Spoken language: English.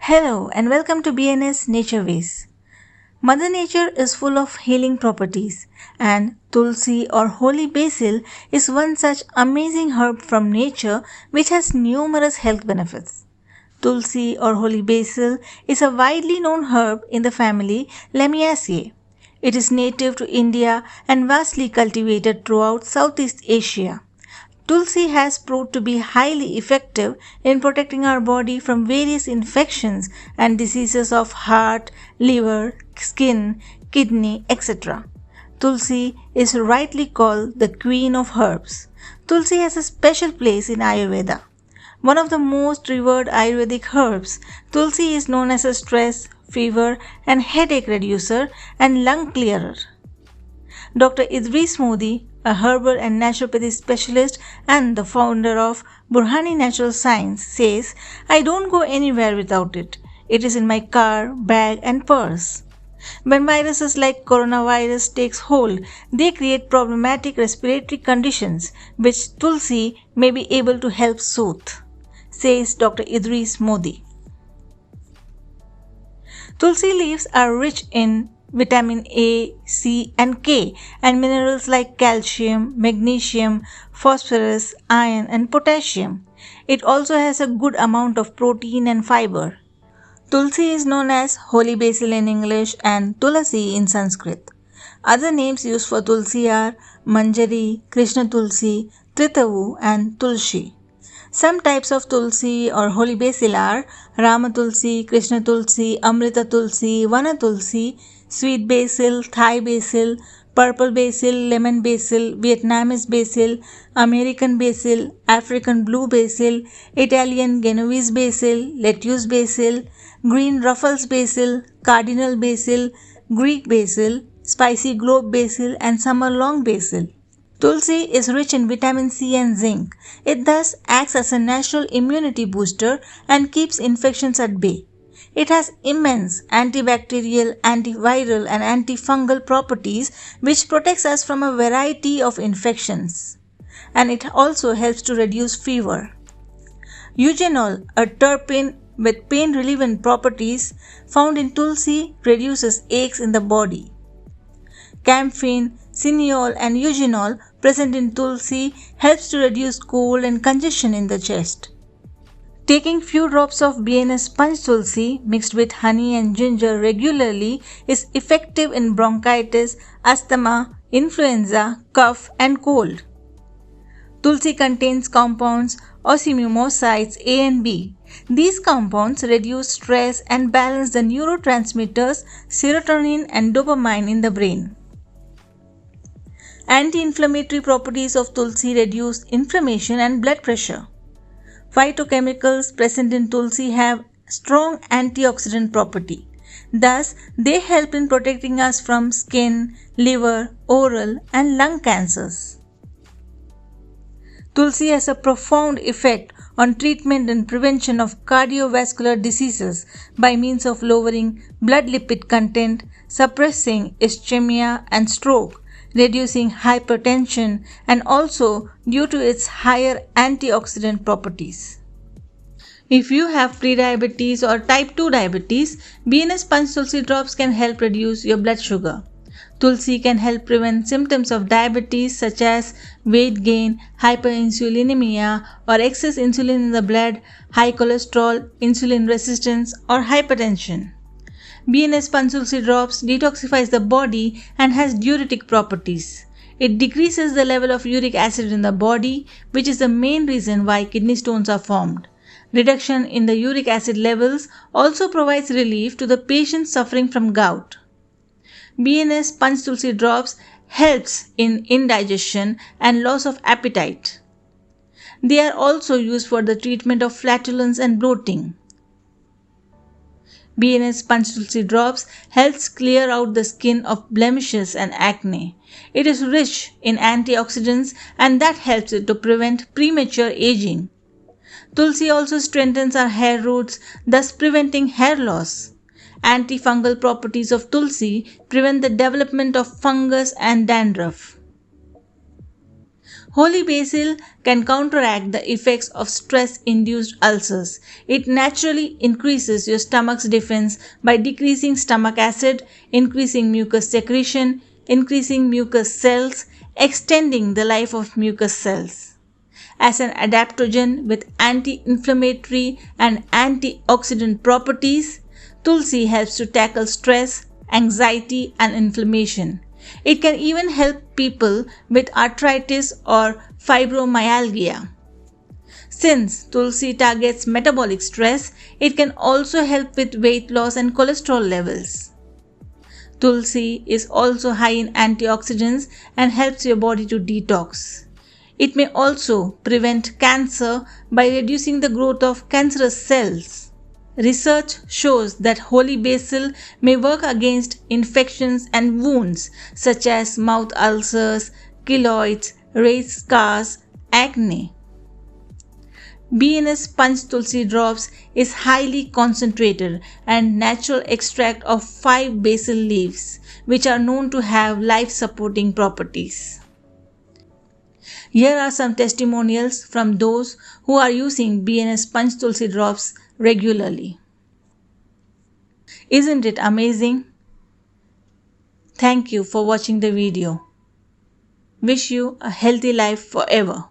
Hello and welcome to BNS Nature Ways. Mother Nature is full of healing properties, and tulsi or holy basil is one such amazing herb from nature which has numerous health benefits. Tulsi or holy basil is a widely known herb in the family Lamiaceae. It is native to India and vastly cultivated throughout Southeast Asia. Tulsi has proved to be highly effective in protecting our body from various infections and diseases of heart, liver, skin, kidney, etc. Tulsi is rightly called the queen of herbs. Tulsi has a special place in Ayurveda. One of the most revered Ayurvedic herbs, Tulsi is known as a stress, fever, and headache reducer and lung clearer. Dr. Idris Modi, a herbal and naturopathy specialist and the founder of Burhani Natural Science, says, I don't go anywhere without it. It is in my car, bag, and purse. When viruses like coronavirus takes hold, they create problematic respiratory conditions which Tulsi may be able to help soothe, says Dr. Idris Modi. Tulsi leaves are rich in vitamin A, C, and K, and minerals like calcium, magnesium, phosphorus, iron, and potassium. It also has a good amount of protein and fiber. Tulsi is known as holy basil in English and tulasi in Sanskrit. Other names used for tulsi are manjari, krishna tulsi, tritavu, and tulsi. Some types of tulsi or holy basil are Rama tulsi, Krishna tulsi, Amrita tulsi, Vana tulsi, sweet basil, Thai basil, purple basil, lemon basil, Vietnamese basil, American basil, African blue basil, Italian Genovese basil, lettuce basil, green ruffles basil, cardinal basil, Greek basil, spicy globe basil, and summer long basil. Tulsi is rich in vitamin C and zinc. It thus acts as a natural immunity booster and keeps infections at bay. It has immense antibacterial, antiviral, and antifungal properties which protects us from a variety of infections. And it also helps to reduce fever. Eugenol, a terpene with pain relieving properties found in tulsi, reduces aches in the body. Camphene, cineol, and eugenol present in tulsi helps to reduce cold and congestion in the chest. Taking few drops of BNS PANCH TULSI mixed with honey and ginger regularly is effective in bronchitis, asthma, influenza, cough, and cold. Tulsi contains compounds osmimosides A and B. These compounds reduce stress and balance the neurotransmitters serotonin and dopamine in the brain. Anti-inflammatory properties of tulsi reduce inflammation and blood pressure. Phytochemicals present in tulsi have strong antioxidant property. Thus, they help in protecting us from skin, liver, oral, and lung cancers. Tulsi has a profound effect on treatment and prevention of cardiovascular diseases by means of lowering blood lipid content, suppressing ischemia and stroke, reducing hypertension, and also due to its higher antioxidant properties. If you have prediabetes or type 2 diabetes, BNS PANCH TULSI drops can help reduce your blood sugar. Tulsi can help prevent symptoms of diabetes such as weight gain, hyperinsulinemia or excess insulin in the blood, high cholesterol, insulin resistance, or hypertension. BNS PANCH TULSI drops detoxifies the body and has diuretic properties. It decreases the level of uric acid in the body, which is the main reason why kidney stones are formed. Reduction in the uric acid levels also provides relief to the patient suffering from gout. BNS PANCH TULSI drops helps in indigestion and loss of appetite. They are also used for the treatment of flatulence and bloating. BNS PANCH TULSI drops helps clear out the skin of blemishes and acne. It is rich in antioxidants and that helps it to prevent premature aging. Tulsi also strengthens our hair roots, thus preventing hair loss. Antifungal properties of tulsi prevent the development of fungus and dandruff. Holy basil can counteract the effects of stress-induced ulcers. It naturally increases your stomach's defense by decreasing stomach acid, increasing mucus secretion, increasing mucus cells, extending the life of mucus cells. As an adaptogen with anti-inflammatory and antioxidant properties, tulsi helps to tackle stress, anxiety, and inflammation. It can even help people with arthritis or fibromyalgia. Since tulsi targets metabolic stress, it can also help with weight loss and cholesterol levels. Tulsi is also high in antioxidants and helps your body to detox. It may also prevent cancer by reducing the growth of cancerous cells. Research shows that holy basil may work against infections and wounds such as mouth ulcers, keloids, raised scars, acne. BNS PANCH TULSI DROPS is highly concentrated and natural extract of 5 basil leaves, which are known to have life-supporting properties. Here are some testimonials from those who are using BNS PANCH TULSI DROPS regularly. Isn't it amazing? Thank you for watching the video. Wish you a healthy life forever.